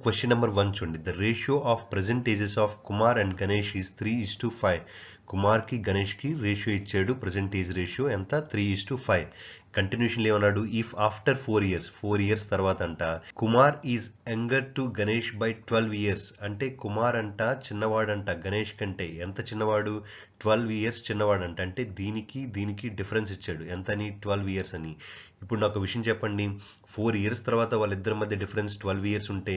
Question number 1 చూడండి. The ratio of present ages of Kumar and Ganesh is 3:5. కుమార్కి గణేష్కి ratio ఇచ్చాడు. ప్రెజెంట్ ఏజ్ రేషియో ఎంత? 3:5. కంటిన్యూషన్ ఏమన్నాడు? ఇఫ్ ఆఫ్టర్ 4 ఇయర్స్ తర్వాత అంట Kumar is younger to Ganesh by 12 years. అంటే కుమార్ అంట చిన్నవాడంట గణేష్ కంటే. ఎంత చిన్నవాడు? 12 ఇయర్స్ చిన్నవాడంట. అంటే దీనికి డిఫరెన్స్ ఇచ్చాడు. ఎంత అని? 12 ఇయర్స్ అని. ఇప్పుడు నాకు విషయం చెప్పండి. 4 ఇయర్స్ తర్వాత వాళ్ళిద్దరి మధ్య డిఫరెన్స్ 12 ఇయర్స్ ఉంటే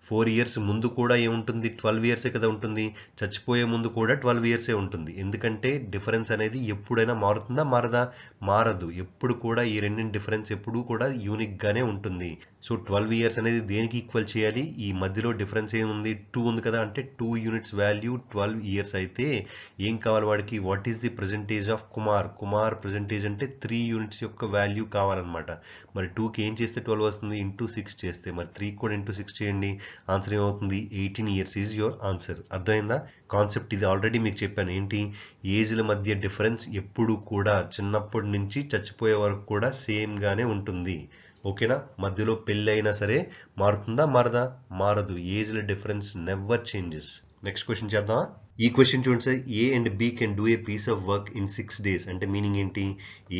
4 ఇయర్స్ ముందు కూడా ఏముంటుంది? 12 ఇయర్సే కదా ఉంటుంది. చచ్చిపోయే ముందు కూడా 12 ఇయర్సే ఉంటుంది. ఎందుకంటే డిఫరెన్స్ అనేది ఎప్పుడైనా మారుతుందా? మారదా? మారదు. ఎప్పుడు కూడా ఈ రెండింటి డిఫరెన్స్ ఎప్పుడూ కూడా యూనిక్ గానే ఉంటుంది. సో 12 ఇయర్స్ అనేది దేనికి ఈక్వల్ చేయాలి? ఈ మధ్యలో డిఫరెన్స్ ఏముంది? 2 ఉంది కదా. అంటే 2 యూనిట్స్ వాల్యూ 12 ఇయర్స్ అయితే ఏం కావాలి వాడికి? What is the present age of Kumar present age అంటే 3 యూనిట్స్ యొక్క వాల్యూ కావాలన్నమాట. మరి 2కి ఏం చేస్తే 12 వస్తుంది? ఇంటూ 6 చేస్తే. మరి 3 కూడా ఇంటూ 6 చేయండి. ఆన్సర్ ఏమవుతుంది? 18 ఇయర్స్ ఈజ్ యువర్ ఆన్సర్. అర్థమైందా కాన్సెప్ట్? ఇది ఆల్రెడీ మీకు చెప్పాను. ఏంటి? ఏజ్ల మధ్య డిఫరెన్స్ ఎప్పుడు కూడా చిన్నప్పటి నుంచి చచ్చిపోయే వరకు కూడా సేమ్ గానే ఉంటుంది. ఓకేనా? మధ్యలో పెళ్ళి అయినా సరే మారుతుందా? మారదా? మారదు. ఏజ్ల difference never changes. Next question చేద్దాం. ఈ క్వశ్చన్ చూడండి sir. A and B can do a piece of work in 6 days. అంటే మీనింగ్ ఏంటి?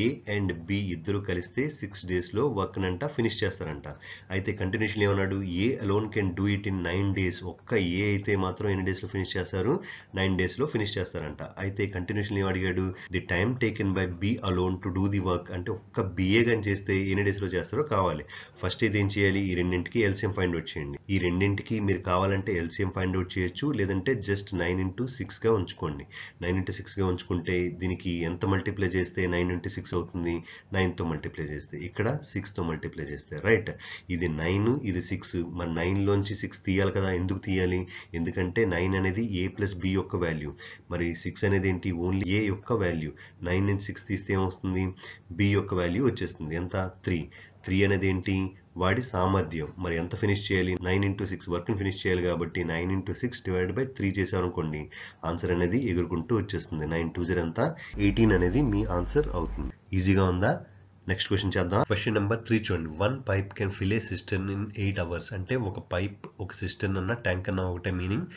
ఏ అండ్ బి ఇద్దరు కలిస్తే 6 daysలో వర్క్ అంట ఫినిష్ చేస్తారంట. అయితే కంటిన్యూషన్ ఏమన్నాడు? A alone can do it in 9 days. ఒక్క ఏ అయితే మాత్రం ఎన్ని డేస్లో ఫినిష్ చేస్తారు? 9 daysలో ఫినిష్ చేస్తారంట. అయితే కంటిన్యూషన్ ఏం అడిగాడు? The time taken by B alone to do the work. అంటే ఒక్క బిఏ కానీ చేస్తే ఎన్ని డేస్లో చేస్తారో కావాలి. ఫస్ట్ ఇది ఏం చేయాలి? ఈ రెండింటికి ఎల్సిఎం ఫైండ్ అవుట్ చేయండి. ఈ రెండింటికి మీరు కావాలంటే ఎల్సిఎం ఫైండ్ అవుట్ చేయొచ్చు. లేదంటే జస్ట్ 9x6గా ఉంచుకోండి. 9x6గా ఉంచుకుంటే దీనికి ఎంత మల్టిప్లై చేస్తే 9x6 అవుతుంది? 9తో మల్టిప్లై చేస్తే. ఇక్కడ 6తో మల్టిప్లై చేస్తే. రైట్. ఇది 9, ఇది 6. మరి 9లోంచి 6 తీయాలి కదా. ఎందుకు తీయాలి? ఎందుకంటే 9 అనేది a ప్లస్ b యొక్క వాల్యూ. మరి 6 అనేది ఏంటి? ఓన్లీ a యొక్క వాల్యూ. 9 నుంచి 6 తీస్తే ఏమొస్తుంది? b యొక్క వాల్యూ వచ్చేస్తుంది. ఎంత? 3. 3 అనేది ఏంటి? వాడి సామర్థ్యం. మరి ఎంత ఫినిష్ చేయాలి? 9x6 వర్క్ని ఫినిష్ చేయాలి కాబట్టి 9x6 డివైడ్ బై 3 చేశారనుకోండి ఆన్సర్ అనేది ఎగురుకుంటూ వచ్చేస్తుంది. 9 2 0 అంతా 18 అనేది మీ ఆన్సర్ అవుతుంది. ఈజీగా ఉందా? నెక్స్ట్ క్వశ్చన్ చేద్దాం. క్వశ్చన్ నెంబర్ 3 చూడండి. 1 pipe can fill a cistern in 8 hours. అంటే ఒక పైప్ ఒక సిస్టర్న్ అన్న ట్యాంక్ అన్న ఒకటే మీనింగ్.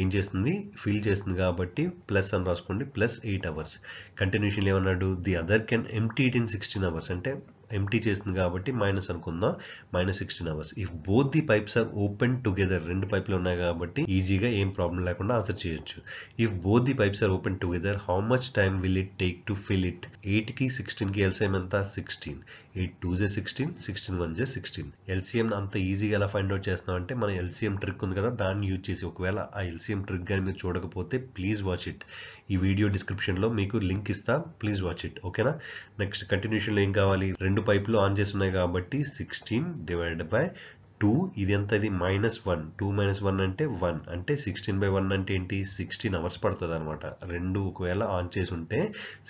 ఏం చేస్తుంది? ఫిల్ చేస్తుంది కాబట్టి ప్లస్ అని రాసుకోండి. Plus 8 hours. కంటిన్యూషన్ ఏమన్నాడు? The other can empty it in 16 hours. అంటే ఎంప్టీ చేస్తుంది కాబట్టి మైనస్ అనుకుందాం. -16 hours. If both the pipes are open together. రెండు పైపులు ఉన్నాయి కాబట్టి ఈజీగా ఏం ప్రాబ్లం లేకుండా ఆన్సర్ చేయొచ్చు. If both the pipes are open together how much time will it take to fill it? 8కి 16కి ఎల్సిఎం ఎంత? 16. 8 2 16, 16 1 16. ఎల్సిఎం అంత ఈజీగా ఎలా ఫైండ్ అవుట్ చేస్తున్నాం అంటే మన ఎల్సిఎం ట్రిక్ ఉంది కదా దాన్ని యూజ్ చేసి. ఒకవేళ ఆ ఎల్సిఎం ట్రిక్ కానీ మీరు చూడకపోతే ప్లీజ్ వాచ్ ఇట్. ఈ వీడియో డిస్క్రిప్షన్లో మీకు లింక్ ఇస్తా. Please watch it. ఓకేనా? నెక్స్ట్ కంటిన్యూషన్లో ఏం కావాలి? రెండు పైపులు ఆన్ చేసి ఉన్నాయి కాబట్టి 16 డివైడెడ్ బై 2. ఇది ఎంత? ఇది -1. 2 - 1 అంటే 1. అంటే 16/1 అంటే ఏంటి? 16 hours పడుతుంది అనమాట. రెండు ఒకవేళ ఆన్ చేసి ఉంటే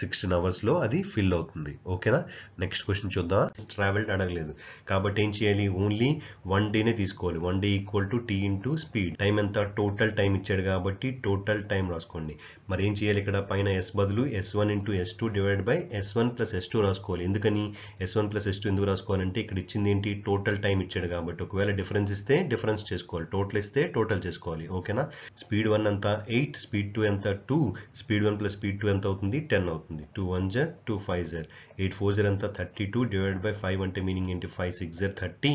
16 hours అది ఫిల్ అవుతుంది. ఓకేనా? నెక్స్ట్ క్వశ్చన్ చూద్దాం. ట్రావెల్డ్ అడగలేదు కాబట్టి ఏం చేయాలి? ఓన్లీ 1 day తీసుకోవాలి. 1 day = t into speed. Time ఎంత? టోటల్ టైం ఇచ్చాడు కాబట్టి టోటల్ టైం రాసుకోండి. మరి ఏం చేయాలి? ఇక్కడ పైన s బదులు s1 × s2 divide by s1 + s2 రాసుకోవాలి. ఎందుకని s1 + s2 ఎందుకు రాసుకోవాలంటే ఇక్కడ ఇచ్చింది ఏంటి? టోటల్ టైం ఇచ్చాడు కాబట్టి ఒకవేళ డిఫరెన్స్ ఇస్తే డిఫరెన్స్ చేసుకోవాలి. టోటల్ ఇస్తే టోటల్ చేసుకోవాలి. ఓకేనా? స్పీడ్ 1 ఎంత? 8. స్పీడ్ 2 ఎంత? 2. స్పీడ్ 1 + స్పీడ్ 2 ఎంత అవుతుంది? 10 అవుతుంది. 2 1 0 2 5 0. 8 4 0 ఎంత? 32 డివైడ్ బై 5 అంటే మీనింగ్ ఏంటి? 5 6 0 30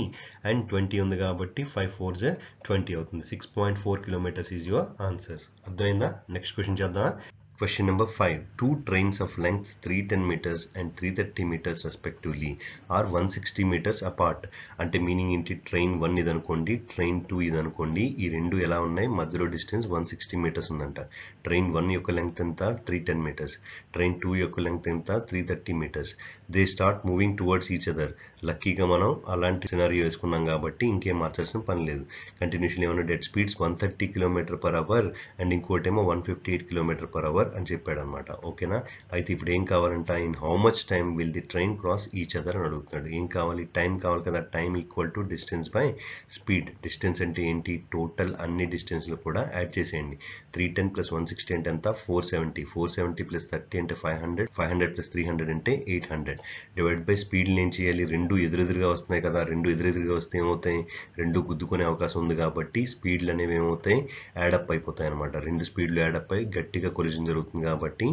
అండ్ 20 ఉంది కాబట్టి 5 4 0 20 అవుతుంది. 6.4 kilometers ఈజ్ యువర్ ఆన్సర్. అర్థమైందా? నెక్స్ట్ క్వశ్చన్ చేద్దాం. Question number 5. Two trains of length 310 meters and 330 meters respectively are 160 meters apart. అంటే మీనింగ్ ఏంటి? ట్రైన్ 1 ఇది అనుకోండి, ట్రైన్ 2 ఇది అనుకోండి. ఈ రెండు ఎలా ఉన్నాయి? మధ్యలో డిస్టెన్స్ 160 meters ఉందంట. ట్రైన్ 1 యొక్క లెంగ్త్ ఎంత? 310 meters. ట్రైన్ 2 యొక్క లెంగ్త్ ఎంత? 330 meters. They start moving towards each other. లక్కీగా మనం అలాంటి సినారియో వేసుకున్నాం కాబట్టి ఇంకేం మార్చాల్సిన పని లేదు. కంటిన్యూషన్ ఏమన్నా? డెడ్ స్పీడ్స్ 130 km/h అండ్ ఇంకోటేమో 158 km/h అని చెప్పాడు అనమాట. ఓకేనా? అయితే ఇప్పుడు ఏం కావాలంట, in how much time will the train cross each other అని అడుగుతున్నాడు. ఏం కావాలి, టైం కావాలి కదా. Time equal to distance by speed. Distance అంటే ఏంటి, టోటల్ అన్ని డిస్టెన్స్లు కూడా యాడ్ చేసేయండి. 310 ప్లస్ 160 అంటే ఎంత, 470. 470 ప్లస్ 30 అంటే 500. 500 ప్లస్ 300 అంటే 800. డివైడ్ బై స్పీడ్ని ఏం చేయాలి, రెండు ఎదురెదురుగా వస్తున్నాయి కదా. రెండు ఎదురెదురుగా వస్తే ఏమవుతాయి, రెండు గుద్దుకునే అవకాశం ఉంది కాబట్టి స్పీడ్లు అనేవి ఏమవుతాయి, యాడప్ అయిపోతాయి అనమాట. రెండు స్పీడ్లు యాడప్ అయి గట్టిగా కొలిజన్ జరుగుతుంది కాబట్టి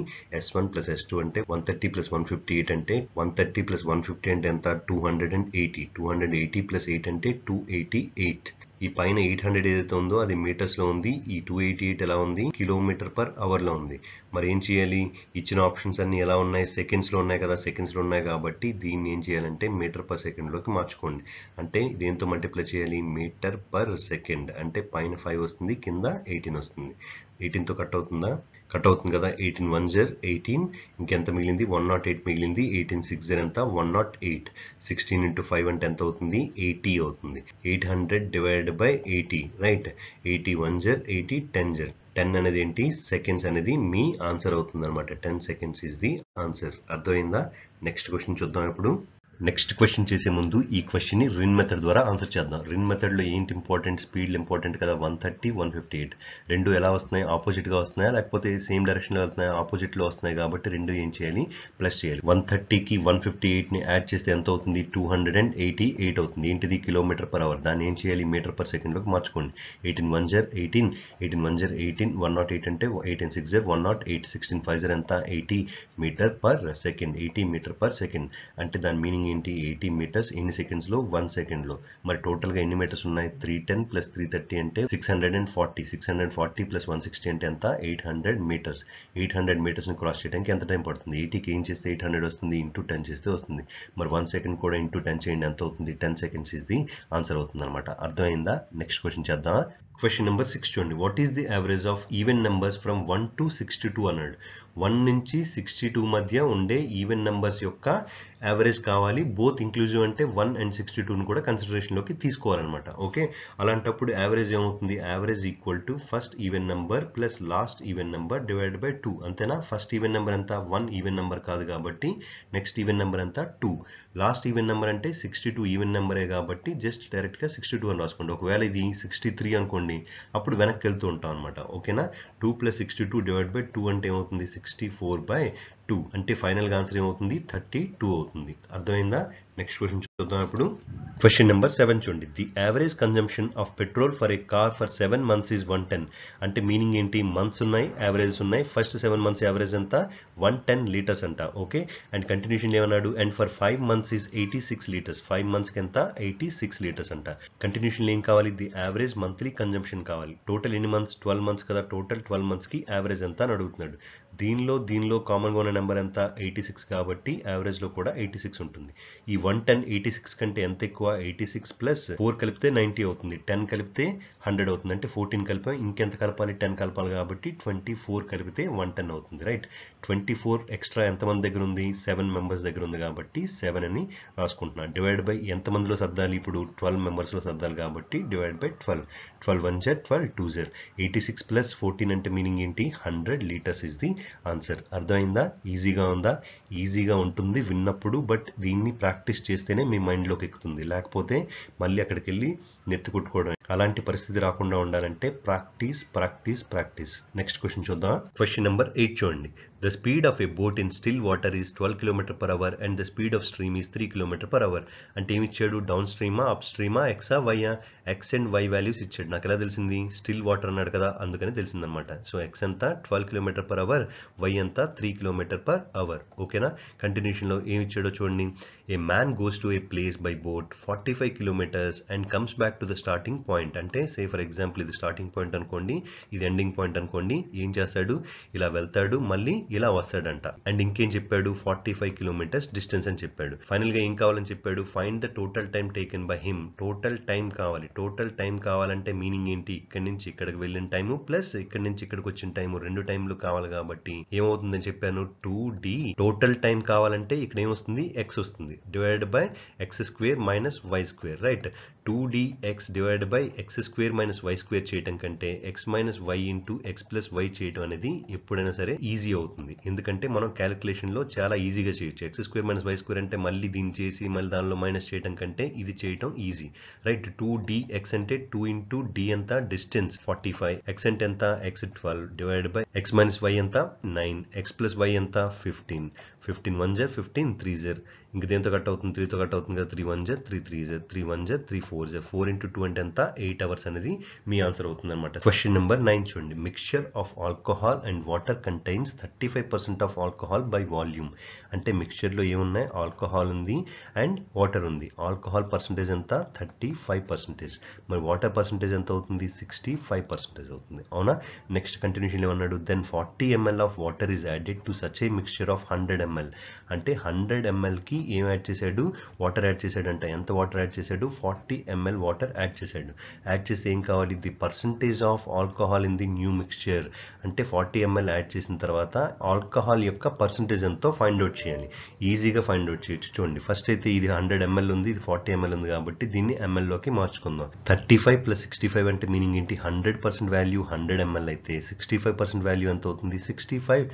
S1 ప్లస్ S2 అంటే 130 ప్లస్ 158 అంటే 130 ప్లస్ 150 అంటే ఎంత, 280. 280 ప్లస్ 8 అంటే 288. ఈ పైన 800 ఏదైతే ఉందో అది మీటర్స్ లో ఉంది, ఈ 288 ఎలా ఉంది, కిలోమీటర్ పర్ అవర్ లో ఉంది. మరి ఏం చేయాలి, ఇచ్చిన ఆప్షన్స్ అన్ని ఎలా ఉన్నాయి, సెకండ్స్ లో ఉన్నాయి కదా. సెకండ్స్ లో ఉన్నాయి కాబట్టి దీన్ని ఏం చేయాలంటే మీటర్ పర్ సెకండ్ లోకి మార్చుకోండి. అంటే దేంతో మల్టిప్లై చేయాలి, మీటర్ పర్ సెకండ్ అంటే పైన 5 వస్తుంది, కింద 18 వస్తుంది. 18తో కట్ అవుతుందా, కట్ అవుతుంది కదా. 18 1 జర్ 18, ఇంకెంత మిగిలింది, 108 మిగిలింది. 18 6 జర్ ఎంత, 108. 16 into 5 అంటే ఎంత అవుతుంది, 80 అవుతుంది. 800 డివైడ్ బై 80, రైట్. 80 1 జర్ 80, 10 జర్ 10 అనేది ఏంటి, సెకండ్స్ అనేది మీ ఆన్సర్ అవుతుంది అనమాట. 10 seconds ఇస్ ది ఆన్సర్. అర్థమైందా? నెక్స్ట్ క్వశ్చన్ చూద్దాం ఇప్పుడు. నెక్స్ట్ క్వశ్చన్ చేసే ముందు ఈ క్వశ్చన్ ని రిన్ మెథడ్ ద్వారా ఆన్సర్ చేద్దాం. రిన్ మెథడ్ లో ఏంటి ఇంపార్టెంట్, స్పీడ్ ఇంపార్టెంట్ కదా. 130 158 రెండు ఎలా వస్తున్నాయి, ఆపోజిట్ గా వస్తున్నాయా లేకపోతే సేమ్ డైరెక్షన్ లో వెళ్తున్నాయా, ఆపోజిట్ లో వస్తున్నాయి కాబట్టి రెండు ఏం చేయాలి, ప్లస్ చేయాలి. 130కి 158 ని యాడ్ చేస్తే ఎంత అవుతుంది, 288 అవుతుంది. ఏంటిది, కిలోమీటర్ పర్ అవర్. దాన్ని ఏం చేయాలి, మీటర్ పర్ సెకండ్ లోకి మార్చుకోండి. 18 1 జర్ 18, 18 1 జర్ 18, 108 అంటే 18 6 జర్ 108, 16 5 జర్ ఎంత, 80 metre per second. 80 metre per second అంటే దాని మీనింగ్ ఏంటి, 80 మీటర్స్ ఎన్ని సెకండ్స్ లో, 1 సెకండ్ లో. మరి టోటల్ గా ఎన్ని మీటర్స్ ఉన్నాయి, 310 ప్లస్ 330 అంటే 640. 640 ప్లస్ 160 అంటే ఎంత, 800 మీటర్స్. 800 మీటర్స్ ని క్రాస్ చేయడానికి ఎంత టైం పడుతుంది, 80కి ఏం చేస్తే 800 వస్తుంది, ఇంటూ 10 చేస్తే వస్తుంది. మరి 1 సెకండ్ కూడా ఇంటూ 10 చేయండి, ఎంత అవుతుంది, 10 seconds ఇస్ ది ఆన్సర్ అవుతుంది అనమాట. అర్థమైందా? నెక్స్ట్ క్వశ్చన్ చేద్దాం. క్వశ్చన్ నెంబర్ 6 చూడండి. What is the average of even numbers from 1 to 62 అన్నాడు. 1 నుంచి 62 మధ్య ఉండే ఈవెన్ నెంబర్స్ యొక్క యావరేజ్ కావాలి. బోత్ ఇంక్లూజివ్ అంటే 1 and 62ని కూడా కన్సిడరేషన్ లోకి తీసుకోవాలన్నమాట. ఓకే, అలాంటప్పుడు యావరేజ్ ఏమవుతుంది, average equal to first even number plus last even number divide by 2. అంతేనా? ఫస్ట్ ఈవెన్ నెంబర్ ఎంత, 1 ఈవెన్ నెంబర్ కాదు కాబట్టి నెక్స్ట్ ఈవెన్ నెంబర్ ఎంత, 2. లాస్ట్ ఈవెన్ నెంబర్ అంటే 62 ఈవెన్ నెంబరే కాబట్టి జస్ట్ డైరెక్ట్ గా 62 అని రాసుకోండి. ఒకవేళ ఇది 63 అనుకోండి, అప్పుడు వెనక్కి వెళ్తూ ఉంటాం అనమాట. ఓకేనా? 2 + 62 డివైడ్ బై 2 అంటే ఏమవుతుంది, 64/2 అంటే ఫైనల్ గా ఆన్సర్ ఏమవుతుంది, 32 అవుతుంది. అర్థమైందా? నెక్స్ట్ క్వశ్చన్ చూద్దాం ఇప్పుడు. క్వశ్చన్ నెంబర్ 7 చూడండి. The average consumption of petrol for a car for 7 months is 110. అంటే మీనింగ్ ఏంటి, మంత్స్ ఉన్నాయి, యావరేజెస్ ఉన్నాయి. ఫస్ట్ 7 months యావరేజ్ ఎంత, 110 లీటర్స్ అంట. ఓకే, అండ్ కంటిన్యూషన్ ఏమన్నాడు, and for 5 months is 86 litres. 5 months కి ఎంత, 86 లీటర్స్ అంట. కంటిన్యూషన్ ఏం కావాలి, ది యావరేజ్ మంత్లీ కన్జంప్షన్ కావాలి. టోటల్ ఎన్ని మంత్స్, 12 months కదా. టోటల్ 12 months కి యావరేజ్ ఎంత అని అడుగుతున్నాడు. దీనిలో కామన్ గా ఉన్న నెంబర్ ఎంత, 86 కాబట్టి యావరేజ్ లో కూడా 86 ఉంటుంది. ఈ 110 86 కంటే ఎంత ఎక్కువ, 86 ప్లస్ 4 కలిపితే 90 అవుతుంది. 10 కలిపితే 100 అవుతుంది. అంటే 14 కలిపి ఇంకెంత కలపాలి, 10 కలపాలి కాబట్టి 24 కలిపితే 110 అవుతుంది. రైట్. 24 ఎక్స్ట్రా ఎంతమంది దగ్గర ఉంది, 7 members దగ్గర ఉంది కాబట్టి 7 అని రాసుకుంటున్నాను. డివైడ్ బై ఎంతమందిలో సర్దాలి, ఇప్పుడు 12 members లో సర్దాలి కాబట్టి డివైడ్ బై 12. 12 1 జర్ 12 2 జర్ 86 ప్లస్ 14 అంటే మీనింగ్ ఏంటి, 100 లీటర్స్ ఇస్ ది ఆన్సర్. అర్థమైందా? ఈజీగా ఉందా? ఈజీగా ఉంటుంది విన్నప్పుడు, బట్ దీన్ని ప్రాక్టీస్ చేస్తేనే మీ మైండ్లోకి ఎక్కుతుంది. లేకపోతే మళ్ళీ అక్కడికి వెళ్ళి నెత్తి కొట్టుకోవడం. అలాంటి పరిస్థితి రాకుండా ఉండాలంటే practice practice practice. Next question చూద్దాం. క్వశ్చన్ నెంబర్ 8 చూడండి. The speed of a boat in still water is 12 km/h and the speed of stream is 3 km/h. అంటే ఏమి ఇచ్చాడు, డౌన్ స్ట్రీమా, అప్ స్ట్రీమా, ఎక్సా వైయా? ఎక్స్ అండ్ వై వాల్యూస్ ఇచ్చాడు. నాకు ఎలా తెలిసింది, స్టిల్ వాటర్ అన్నాడు కదా, అందుకని తెలిసిందనమాట. సో ఎక్స్ ఎంత 12 km/h, వై ఎంత 3 km/h. ఓకేనా? కంటిన్యూషన్ లో ఏమి ఇచ్చాడో చూడండి. ఏ man goes to A place by boat 45 kilometers and comes back to the starting point. అంటే సే ఫర్ ఎగ్జాంపుల్ ఇది స్టార్టింగ్ పాయింట్ అనుకోండి, ఇది ఎండింగ్ పాయింట్ అనుకోండి. ఏం చేస్తాడు, ఇలా వెళ్తాడు, మళ్ళీ ఇలా వస్తాడంట. అండ్ ఇంకేం చెప్పాడు, 45 కిలోమీటర్స్ డిస్టెన్స్ అని చెప్పాడు. ఫైనల్ గా ఏం కావాలని చెప్పాడు, find the total time taken by him. Total time కావాలి. టోటల్ టైం కావాలంటే మీనింగ్ ఏంటి, ఇక్కడి నుంచి ఇక్కడికి వెళ్ళిన టైము ప్లస్ ఇక్కడి నుంచి ఇక్కడికి వచ్చిన టైము, రెండు టైంలు కావాలి కాబట్టి ఏమవుతుందని చెప్పాను, 2d. టోటల్ టైం కావాలంటే ఇక్కడ ఏమొస్తుంది, ఎక్స్ వస్తుంది, divided by x square minus y square, right. 2dx divided by x square minus y square చేయడం కంటే x minus y into x plus y చేయడం అనేది ఎప్పుడైనా సరే ఈజీ అవుతుంది. ఎందుకంటే మనం క్యాలిక్యులేషన్ లో చాలా ఈజీగా చేయొచ్చు. X square minus y square అంటే మళ్ళీ దీన్ని చేసి మళ్ళీ దానిలో మైనస్ చేయడం కంటే ఇది చేయడం ఈజీ, రైట్. 2dx అంటే 2 ఇంటూ డి ఎంత, డిస్టెన్స్ 45, ఎక్స్ అంటే ఎంత, x 12 divided by x minus y ఎంత 9, ఎక్స్ ప్లస్ వై ఎంత 15. 15 1 జర్ 15 3 జర్, ఇంక దేంతో కట్ అవుతుంది, 3తో కట్ అవుతుంది కదా, 3 1 జర్ 3 3 జర్ 3 1 జర్ 3 4 జర్, 4 ఇంటూ 2 అంటే ఎంత, 8 అవర్స్ అనేది మీ ఆన్సర్ అవుతుంది అనమాట. క్వశ్చన్ నెంబర్ 9 చూడండి. Mixture of alcohol and water contains 35% of alcohol by volume. అంటే మిక్చర్ లో ఏమున్నాయి, ఆల్కహాల్ ఉంది అండ్ వాటర్ ఉంది. ఆల్కహాల్ పర్సంటేజ్ ఎంత, 35%. మరి వాటర్ పర్సంటేజ్ ఎంత అవుతుంది, 65% అవుతుంది, అవునా. నెక్స్ట్ కంటిన్యూషన్ ఏమన్నాడు, then 40 ml of water is added to such a mixture of 100 ml. అంటే 100 ml కి ఏం యాడ్ చేశాడు, వాటర్ యాడ్ చేశాడు అంట. ఎంత వాటర్ యాడ్ చేశాడు, 40 ml వాటర్ యాడ్ చేశాడు. యాడ్ చేస్తే ఏం కావాలి, the percentage of alcohol in the new mixture. అంటే 40 ml యాడ్ చేసిన తర్వాత ఆల్కహాల్ యొక్క పర్సంటేజ్ ఎంతో ఫైండ్ అవుట్ చేయాలి. ఈజీగా ఫైండ్ అవుట్ చేయొచ్చు. చూడండి, ఫస్ట్ అయితే ఇది 100 ml ఉంది, ఇది 40 ml ఉంది కాబట్టి దీన్ని ml లోకి మార్చుకుందాం. 35 ప్లస్ 65 అంటే మీనింగ్ ఏంటి, 100% వాల్యూ 100 ml అయితే 65% వాల్యూ ఎంత అవుతుంది, 65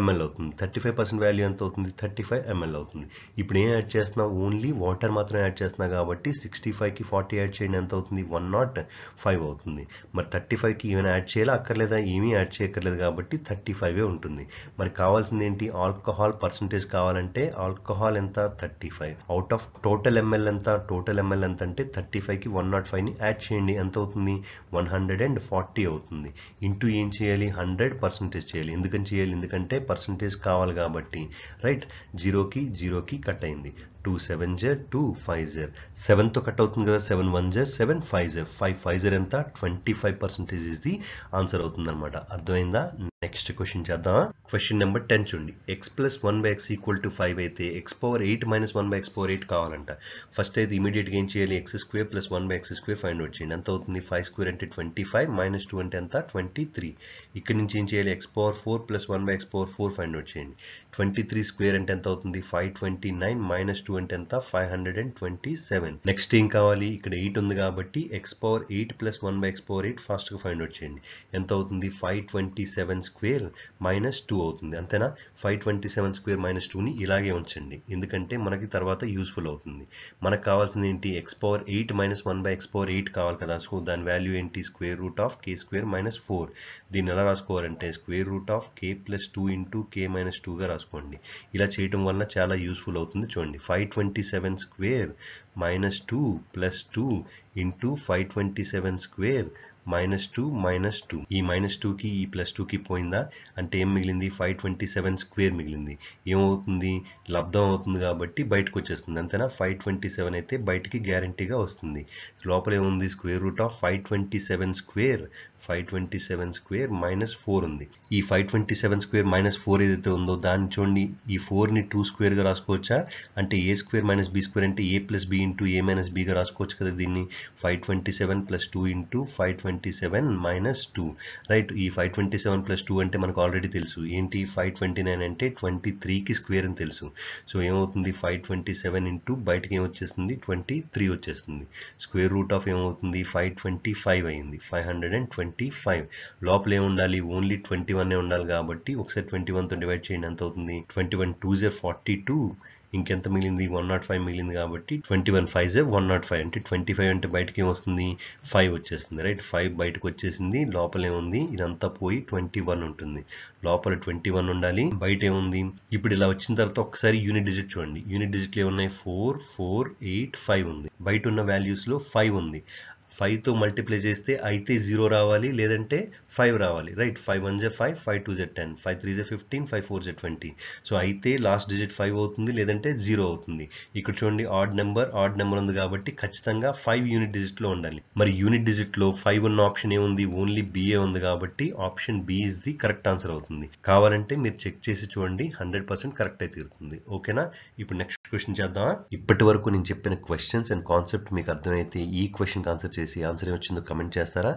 ml అవుతుంది. 35% వాల్యూ ఎంత అవుతుంది, 35 ml అవుతుంది. ఇప్పుడు ఏం యాడ్ చేస్తున్నాం, ఓన్లీ వాటర్ మాత్రం యాడ్ చేస్తున్నా కాబట్టి 65కి 40 యాడ్ చేయండి, ఎంత అవుతుంది, 105 అవుతుంది. మరి 35కి ఏమైనా యాడ్ చేయాలా అక్కర్లేదా, ఏమీ యాడ్ చేయక్కర్లేదు కాబట్టి 35 ఉంటుంది. మరి కావాల్సింది ఏంటి, ఆల్కహాల్ పర్సంటేజ్ కావాలంటే ఆల్కహాల్ ఎంత, 35 అవుట్ ఆఫ్ టోటల్ ఎంఎల్ ఎంత, టోటల్ ఎంఎల్ ఎంత అంటే 35కి 105ని యాడ్ చేయండి, ఎంత అవుతుంది, 140 అవుతుంది. ఇంటూ ఏం చేయాలి, 100% చేయాలి. ఎందుకని చేయాలి, ఎందుకంటే పర్సంటేజ్ కావాలి కాబట్టి, రైట్. 0కి కట్ అయింది. 2 7 జర్ 2 5 జర్, 7తో కట్ అవుతుంది కదా, 7 1 జర్ 7 5 జర్ 5 5 జర్ ఎంత, 25% ఇస్ ది ఆన్సర్ అవుతుంది అనమాట. అర్థమైందా. నెక్స్ట్ క్వశ్చన్ చేద్దాం. క్వశ్చన్ నెంబర్ 10 చూడండి. X plus 1/x equal to 5 అయితే X power 8 minus 1/x power 8 కావాలంట. ఫస్ట్ అయితే ఇమీడియట్గా ఏం చేయాలి, X square plus 1/x square find out చేయండి. ఎంత అవుతుంది, 5 స్క్వేర్ అంటే 25 మైనస్ 2 అంటే ఎంత, 23. ఇక్కడ నుంచి ఏం చేయాలి, X power 4 plus 1/x power 4 find out చేయండి. 23 స్క్వేర్ అంటే ఎంత అవుతుంది, 529 మైనస్ 2 అంటే ఎంత, 527. నెక్స్ట్ ఏం కావాలి, ఇక్కడ 8 ఉంది కాబట్టి X power 8 plus 1/x power 8 fast గా ఫైండ్ అవుట్ చేయండి. ఎంత అవుతుంది, 527 స్క్వేర్ మైనస్ 2 అవుతుంది, అంతేనా. 527 స్క్వేర్ మైనస్ 2ని ఇలాగే ఉంచండి, ఎందుకంటే మనకి తర్వాత యూస్ఫుల్ అవుతుంది. మనకు కావాల్సింది ఏంటి, X power 8 minus 1/x power 8 కావాలి కదా. సో దాని వాల్యూ ఏంటి, square root of K square minus 4. దీన్ని ఎలా రాసుకోవాలంటే square root of K plus 2 into K minus 2గా రాసుకోండి. ఇలా చేయడం వల్ల చాలా యూస్ఫుల్ అవుతుంది. చూడండి, 527 square minus 2 plus 2 into 527 square minus 2 minus 2. ఈ మైనస్ 2కి ఈ ప్లస్ 2కి పోయిందా, అంటే ఏం మిగిలింది, 527 స్క్వేర్ మిగిలింది. ఏమవుతుంది, లబ్ధం అవుతుంది కాబట్టి బయటకు వచ్చేస్తుంది, అంతేనా. 527 అయితే బయటికి గ్యారంటీగా వస్తుంది. లోపల ఏముంది, square root of 527 square 527 square minus 4 ఉంది. ఈ 527 స్క్వేర్ మైనస్ 4 ఏదైతే ఉందో దాన్ని చూడండి, ఈ 4ని 2 స్క్వేర్ గా రాసుకోవచ్చా, అంటే ఏ స్క్వేర్ మైనస్ బి స్క్వేర్ అంటే ఏ ప్లస్ బి ఇంటూ ఏ మైనస్ బిగా రాసుకోవచ్చు కదా దీన్ని. 527 ప్లస్ 2 ఇంటూ 527 మైనస్ 2, రైట్. ఈ 527 ప్లస్ 2 అంటే మనకు ఆల్రెడీ తెలుసు ఏంటి, 529 అంటే 23కి స్క్వేర్ అని తెలుసు. సో ఏమవుతుంది, 527 ఇంటూ బయటకి ఏమొచ్చేస్తుంది, 23 వచ్చేస్తుంది. స్క్వేర్ రూట్ ఆఫ్ ఏమవుతుంది, 525 అయింది, 525. లోపల ఏముండాలి, ఓన్లీ 21 ఉండాలి కాబట్టి ఒకసారి 21తో డివైడ్ చేయండి, ఎంత అవుతుంది, 21 2 జర్ 42, ఇంకెంత మిగిలింది, 105 మిగిలింది కాబట్టి 21 5 జర్ 105 అంటే 25 అంటే బయటకి ఏమొస్తుంది, 5 వచ్చేస్తుంది, రైట్. 5 బయటకు వచ్చేసింది, లోపల ఏముంది, ఇదంతా పోయి 21 ఉంటుంది. లోపల 21 ఉండాలి, బయట ఏముంది. ఇప్పుడు ఇలా వచ్చిన తర్వాత ఒకసారి యూనిట్ డిజిట్ చూడండి. యూనిట్ డిజిట్లు ఏమున్నాయి, 4 4 8 5 ఉంది. బయట ఉన్న వాల్యూస్ లో 5 ఉంది. 5తో మల్టిప్లై చేస్తే అయితే 0 రావాలి, లేదంటే 5 రావాలి, రైట్. 5 1 జే 5, 5 2 జే 10, 5 3 జే 15, 5 4 జే 20. సో అయితే లాస్ట్ డిజిట్ 5 అవుతుంది, లేదంటే 0 అవుతుంది. ఇక్కడ చూడండి ఆడ్ నెంబర్ ఉంది కాబట్టి ఖచ్చితంగా 5 యూనిట్ డిజిట్లో ఉండాలి. మరి యూనిట్ డిజిట్లో 5 ఉన్న ఆప్షన్ ఏముంది? ఓన్లీ బిఏ ఉంది కాబట్టి option B is the correct answer అవుతుంది. కావాలంటే మీరు చెక్ చేసి చూడండి, 100% కరెక్ట్ అయితే తీరుతుంది. ఓకేనా? ఇప్పుడు నెక్స్ట్ క్వశ్చన్ చేద్దామా? ఇప్పటి వరకు నేను చెప్పిన క్వశ్చన్స్ అండ్ కాన్సెప్ట్ మీకు అర్థమైతే ఈ క్వశ్చన్ ఆన్సర్ చేసి ఆన్సర్ ఏమొచ్చిందో కమెంట్ చేస్తారా?